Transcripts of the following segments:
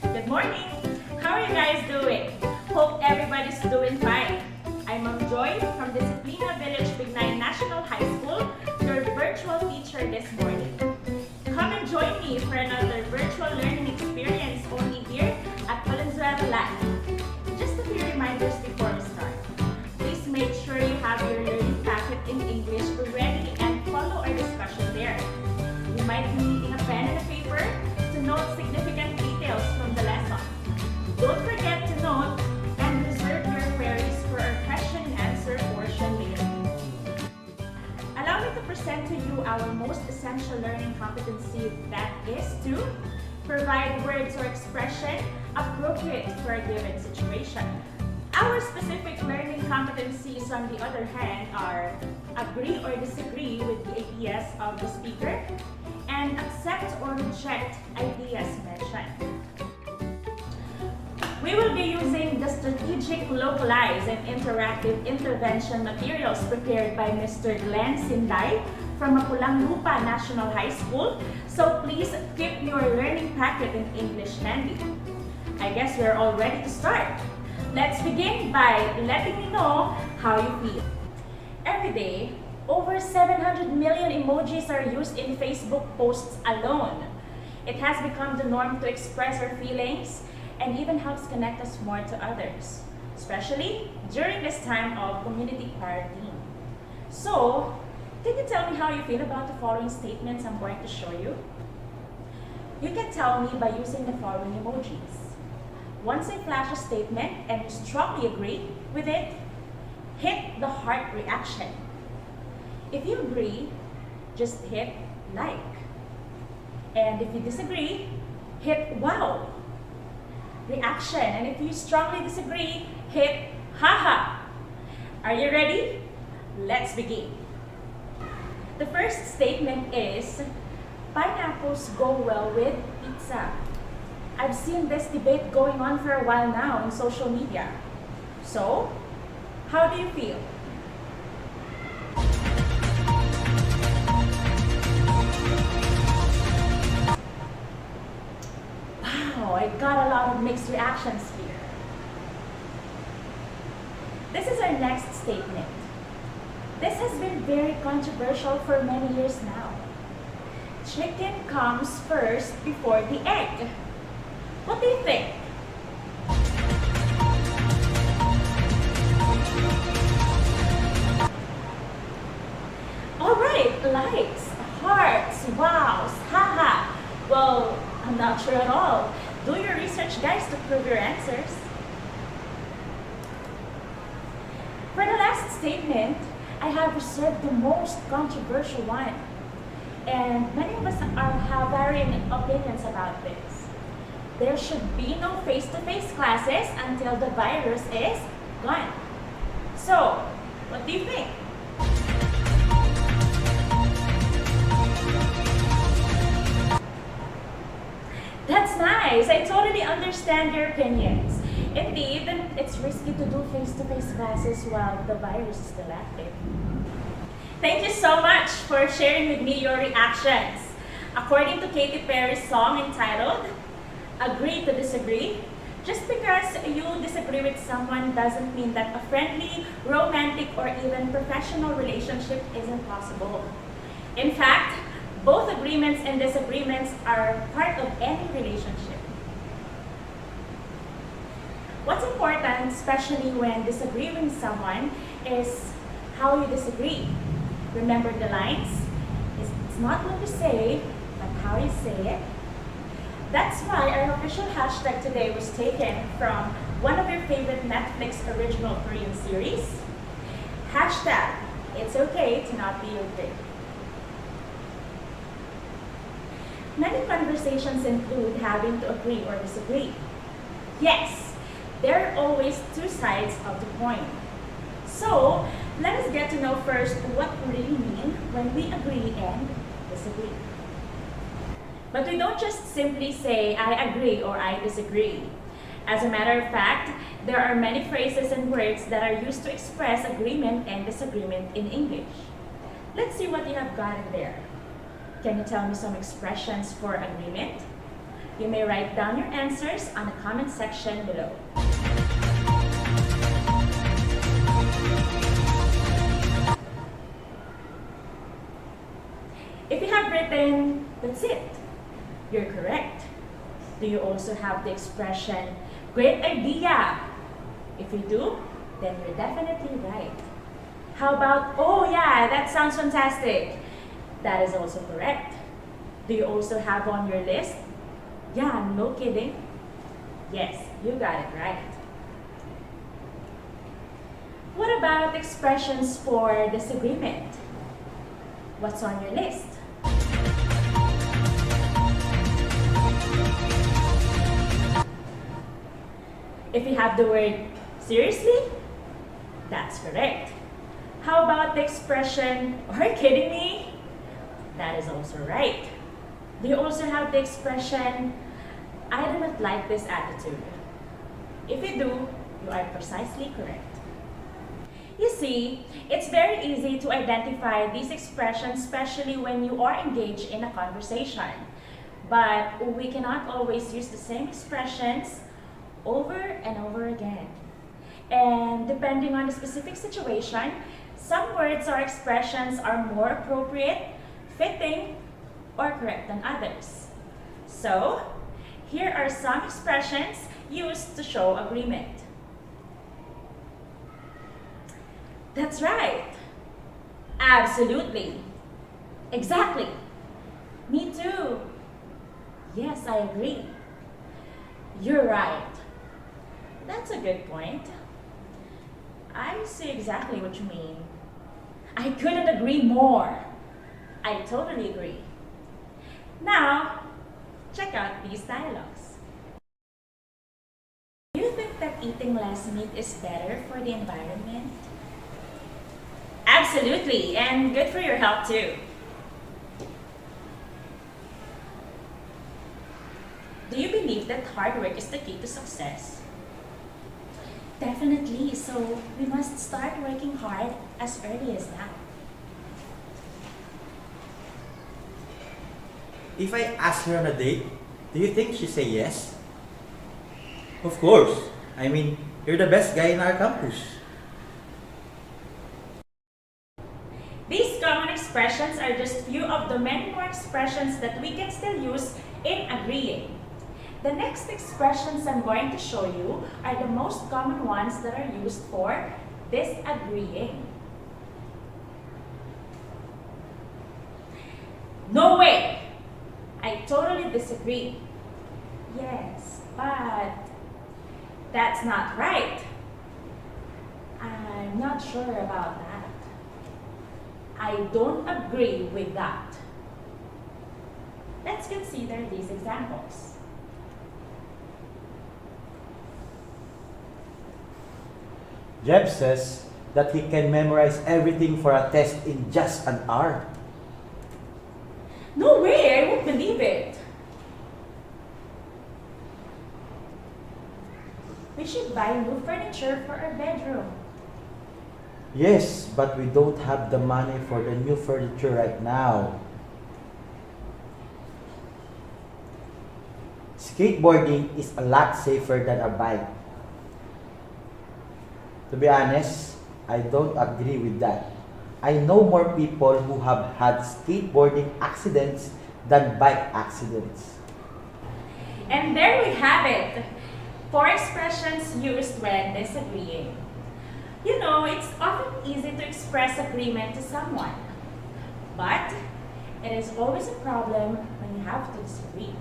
Good morning! How are you guys doing? Hope everybody's doing fine. I'm Ma'am Joy from Disciplina Village Bignay National High School, your virtual teacher this morning. Come and join me for another virtual learning experience only here at Valenzuela Live. Just a few reminders before we start. Please make sure you have your learning packet in English ready and follow our discussion there. You might be needing a pen and a paper to note significant details from the lesson. Don't forget to note and reserve your queries for our question and answer portion later. Allow me to present to you our most essential learning competency, that is to provide words or expression appropriate for a given situation. Our specific learning competencies, on the other hand, are agree or disagree with the ideas of the speaker and accept or reject ideas mentioned. We will be using the strategic, localized, and interactive intervention materials prepared by Mr. Glenn Sinday from Mapulang Lupa National High School, so please keep your learning packet in English handy. I guess we're all ready to start. Let's begin by letting me know how you feel. Every day, over 700 million emojis are used in Facebook posts alone. It has become the norm to express our feelings and even helps connect us more to others, especially during this time of community quarantine. So, can you tell me how you feel about the following statements I'm going to show you? You can tell me by using the following emojis. Once I flash a statement and you strongly agree with it, hit the heart reaction. If you agree, just hit like. And if you disagree, hit wow reaction. And if you strongly disagree, hit haha. Are you ready? Let's begin. The first statement is, pineapples go well with pizza. I've seen this debate going on for a while now in social media. So, how do you feel? Wow, I got a lot of mixed reactions here. This is our next statement. This has been very controversial for many years now. Chicken comes first before the egg. What do you think? Alright, likes, hearts, wows, haha. Well, I'm not sure at all. Do your research, guys, to prove your answers. For the last statement, I have reserved the most controversial one. And many of us have varying opinions about this. There should be no face-to-face classes until the virus is gone. So, what do you think? That's nice. I totally understand your opinions. Indeed, it's risky to do face-to-face classes while the virus is still active. Thank you so much for sharing with me your reactions. According to Katy Perry's song entitled Agree to Disagree, just because you disagree with someone doesn't mean that a friendly, romantic, or even professional relationship isn't possible. In fact, both agreements and disagreements are part of any relationship. What's important, especially when disagreeing with someone, is how you disagree. Remember the lines? It's not what you say, but how you say it. That's why our official hashtag today was taken from one of your favorite Netflix original Korean series. Hashtag, it's okay to not be okay. Many conversations include having to agree or disagree. Yes, there are always two sides of the coin. So, let us get to know first what we really mean when we agree and disagree. But we don't just simply say, I agree or I disagree. As a matter of fact, there are many phrases and words that are used to express agreement and disagreement in English. Let's see what you have got in there. Can you tell me some expressions for agreement? You may write down your answers on the comment section below. If you have written, that's it, you're correct. Do you also have the expression, great idea? If you do, then you're definitely right. How about, oh yeah, that sounds fantastic? That is also correct. Do you also have on your list, yeah, no kidding? Yes, you got it right. What about expressions for disagreement? What's on your list? If you have the word seriously, that's correct. How about the expression, are you kidding me? That is also right. Do you also have the expression, I do not like this attitude? If you do, you are precisely correct. You see, it's very easy to identify these expressions, especially when you are engaged in a conversation. But we cannot always use the same expressions over and over again. And depending on the specific situation, some words or expressions are more appropriate, fitting, or correct than others. So, here are some expressions used to show agreement. That's right. Absolutely. Exactly. Me too. Yes, I agree. You're right. That's a good point. I see exactly what you mean. I couldn't agree more. I totally agree. Now, check out these dialogues. Do you think that eating less meat is better for the environment? Absolutely, and good for your health too. Do you believe that hard work is the key to success? Definitely, so we must start working hard as early as now. If I ask her on a date, do you think she'd say yes? Of course. I mean, you're the best guy in our campus. These common expressions are just few of the many more expressions that we can still use in agreeing. The next expressions I'm going to show you are the most common ones that are used for disagreeing. No way! I totally disagree. Yes, but that's not right. I'm not sure about that. I don't agree with that. Let's consider these examples. Jeb says that he can memorize everything for a test in just an hour. No way, I won't believe it. We should buy new furniture for our bedroom. Yes, but we don't have the money for the new furniture right now. Skateboarding is a lot safer than a bike. To be honest, I don't agree with that. I know more people who have had skateboarding accidents than bike accidents. And there we have it. 4 expressions used when disagreeing. You know, it's often easy to express agreement to someone, but it is always a problem when you have to disagree.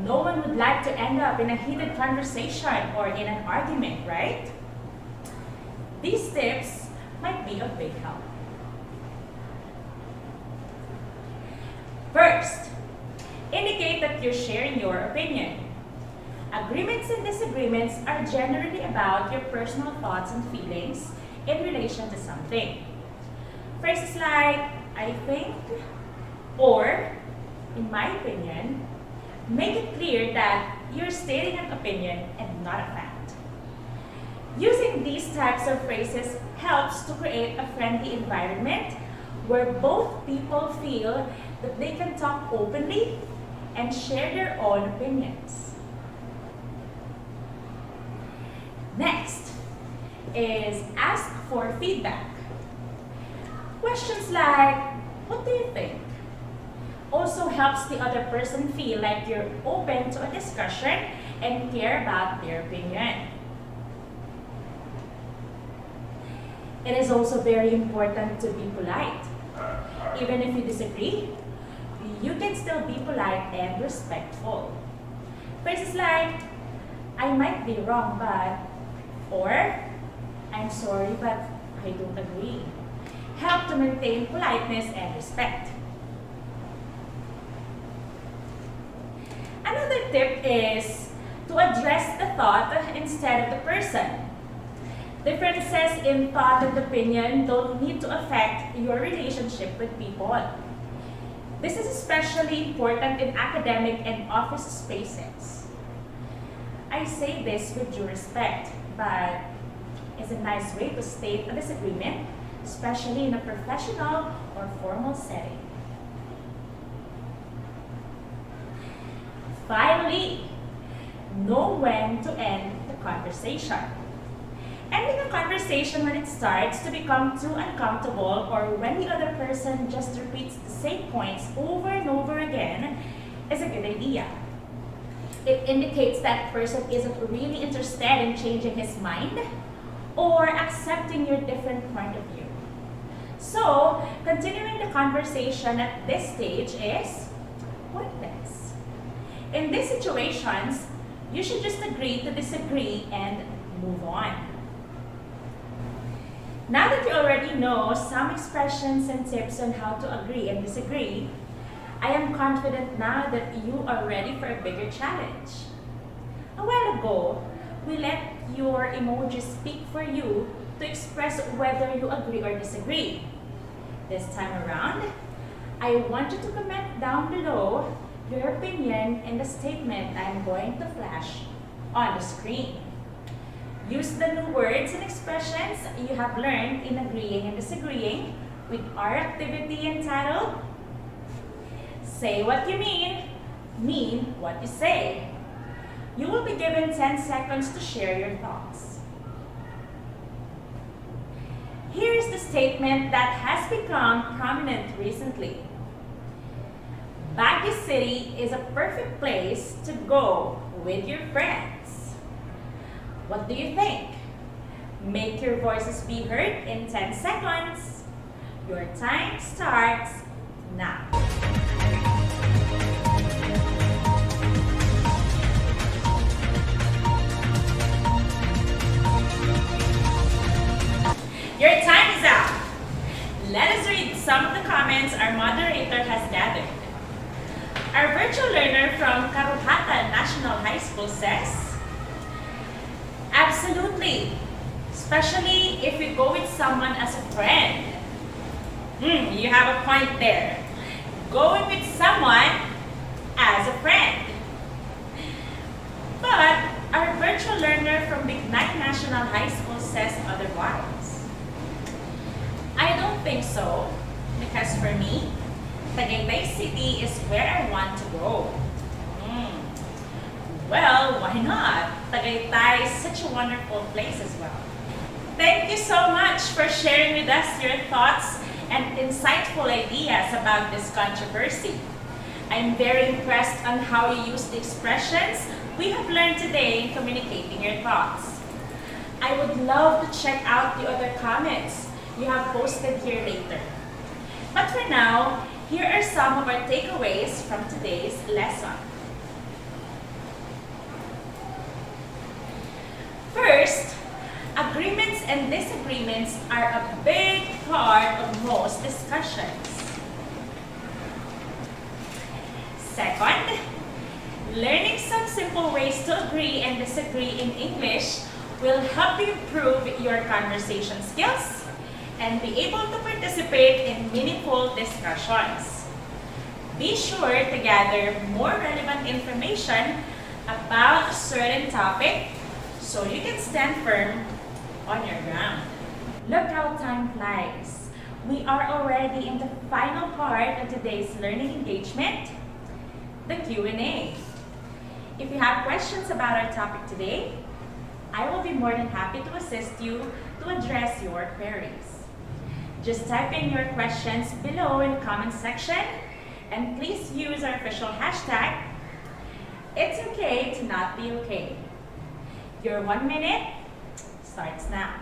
No one would like to end up in a heated conversation or in an argument, right? These tips might be of big help. First, indicate that you're sharing your opinion. Agreements and disagreements are generally about your personal thoughts and feelings in relation to something. Phrases like, I think, or, in my opinion, make it clear that you're stating an opinion and not a fact. Using these types of phrases helps to create a friendly environment where both people feel that they can talk openly and share their own opinions. Next is ask for feedback. Questions like, what do you think? Also helps the other person feel like you're open to a discussion and care about their opinion. It is also very important to be polite. Even if you disagree, you can still be polite and respectful. Phrases like, I might be wrong, but, or, I'm sorry, but I don't agree, help to maintain politeness and respect. Another tip is to address the thought instead of the person. Differences in thought and opinion don't need to affect your relationship with people. This is especially important in academic and office spaces. I say this with due respect, but it's a nice way to state a disagreement, especially in a professional or formal setting. Finally, know when to end the conversation. Ending a conversation when it starts to become too uncomfortable or when the other person just repeats the same points over and over again is a good idea. It indicates that person isn't really interested in changing his mind or accepting your different point of view. So, continuing the conversation at this stage is pointless. In these situations, you should just agree to disagree and move on. Now that you already know some expressions and tips on how to agree and disagree, I am confident now that you are ready for a bigger challenge. A while ago, we let your emojis speak for you to express whether you agree or disagree. This time around, I want you to comment down below your opinion in the statement I am going to flash on the screen. Use the new words and expressions you have learned in agreeing and disagreeing with our activity entitled Say What You Mean What You Say. You will be given 10 seconds to share your thoughts. Here is the statement that has become prominent recently. Baguio City is a perfect place to go with your friends. What do you think? Make your voices be heard in 10 seconds. Your time starts now. Your time is up. Let us read some of the comments our moderator has gathered. Our virtual learner from Karuhatan National High School says, absolutely, especially if you go with someone as a friend. You have a point there. Going with someone as a friend. But our virtual learner from Bignay National High School says otherwise. I don't think so, because for me, Tagaytay City is where I want to go. Well, why not? Tagaytay is such a wonderful place as well. Thank you so much for sharing with us your thoughts and insightful ideas about this controversy. I'm very impressed on how you use the expressions we have learned today in communicating your thoughts. I would love to check out the other comments you have posted here later. But for now, here are some of our takeaways from today's lesson. First, agreements and disagreements are a big part of most discussions. Second, learning some simple ways to agree and disagree in English will help you improve your conversation skills and be able to participate in meaningful discussions. Be sure to gather more relevant information about a certain topic so you can stand firm on your ground. Look how time flies. We are already in the final part of today's learning engagement. the Q&A. If you have questions about our topic today, I will be more than happy to assist you to address your queries. Just type in your questions below in the comment section and please use our official hashtag, It's okay to not be okay. Your 1 minute starts now.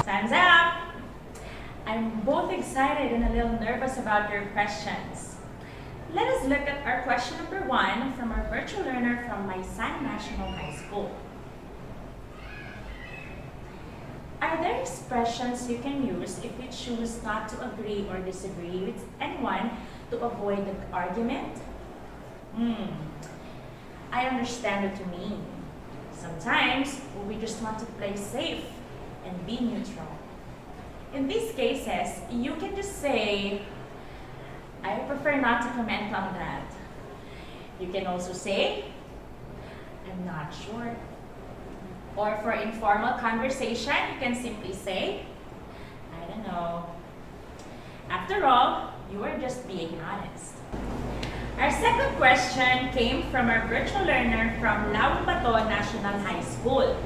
Time's up! I'm both excited and a little nervous about your questions. Let us look at our question number 1 from our virtual learner from my son National High School. Are there expressions you can use if you choose not to agree or disagree with anyone to avoid the argument? I understand what you mean. Sometimes we just want to play safe and be neutral. In these cases, you can just say, I prefer not to comment on that. You can also say, I'm not sure. Or for informal conversation, you can simply say, I don't know. After all, you are just being honest. Our second question came from our virtual learner from Bato National High School.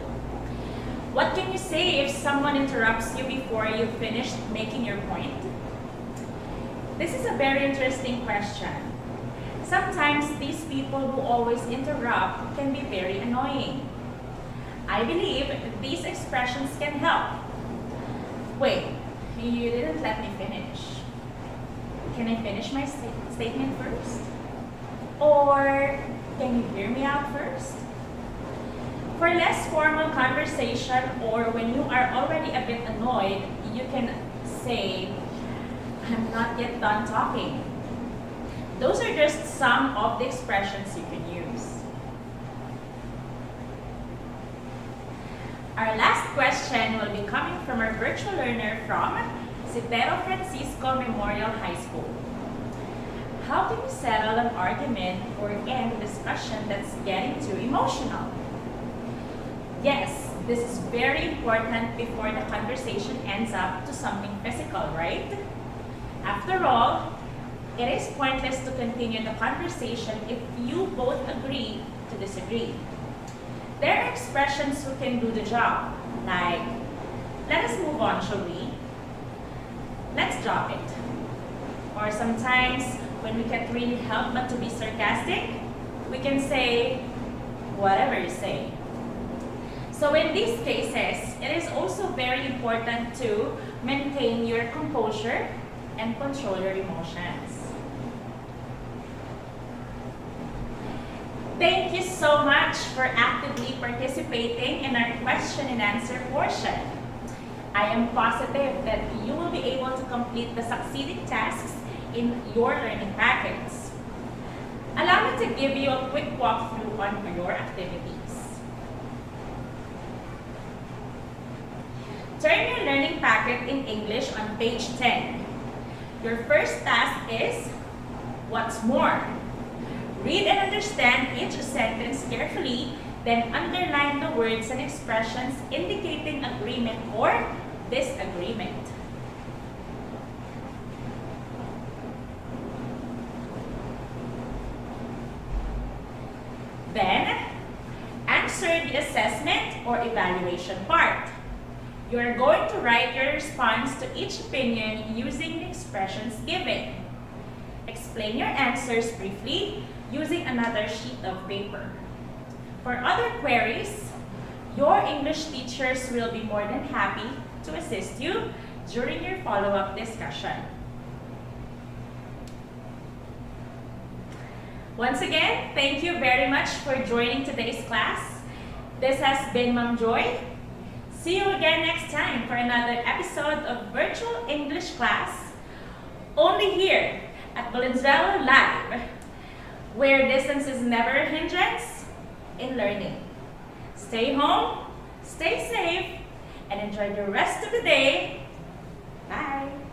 What can you say if someone interrupts you before you finish making your point? This is a very interesting question. Sometimes these people who always interrupt can be very annoying. I believe these expressions can help. Wait, you didn't let me finish. Can I finish my statement first? Or can you hear me out first? For less formal conversation or when you are already a bit annoyed, you can say, I'm not yet done talking. Those are just some of the expressions you can use. Our last question will be coming from our virtual learner from Citero Francisco Memorial High School. How can you settle an argument or end a discussion that's getting too emotional? Yes, this is very important before the conversation ends up to something physical, right? After all, it is pointless to continue the conversation if you both agree to disagree. There are expressions who can do the job, like, let us move on, shall we? Let's drop it. Or sometimes, when we can't really help but to be sarcastic, we can say, whatever you say. So in these cases, it is also very important to maintain your composure and control your emotions. Thank you so much for actively participating in our question and answer portion. I am positive that you will be able to complete the succeeding tasks in your learning packets. Allow me to give you a quick walkthrough on your activities. Turn your learning packet in English on page 10. Your first task is, what's more? Read and understand each sentence carefully, then underline the words and expressions indicating agreement or disagreement. Then, answer the assessment or evaluation part. You are going to write your response to each opinion using the expressions given. Explain your answers briefly using another sheet of paper. For other queries, your English teachers will be more than happy to assist you during your follow-up discussion. Once again, thank you very much for joining today's class. This has been Ma'am Joy. See you again next time for another episode of Virtual English Class, only here at Valenzuela Live, where distance is never a hindrance in learning. Stay home, stay safe, and enjoy the rest of the day. Bye!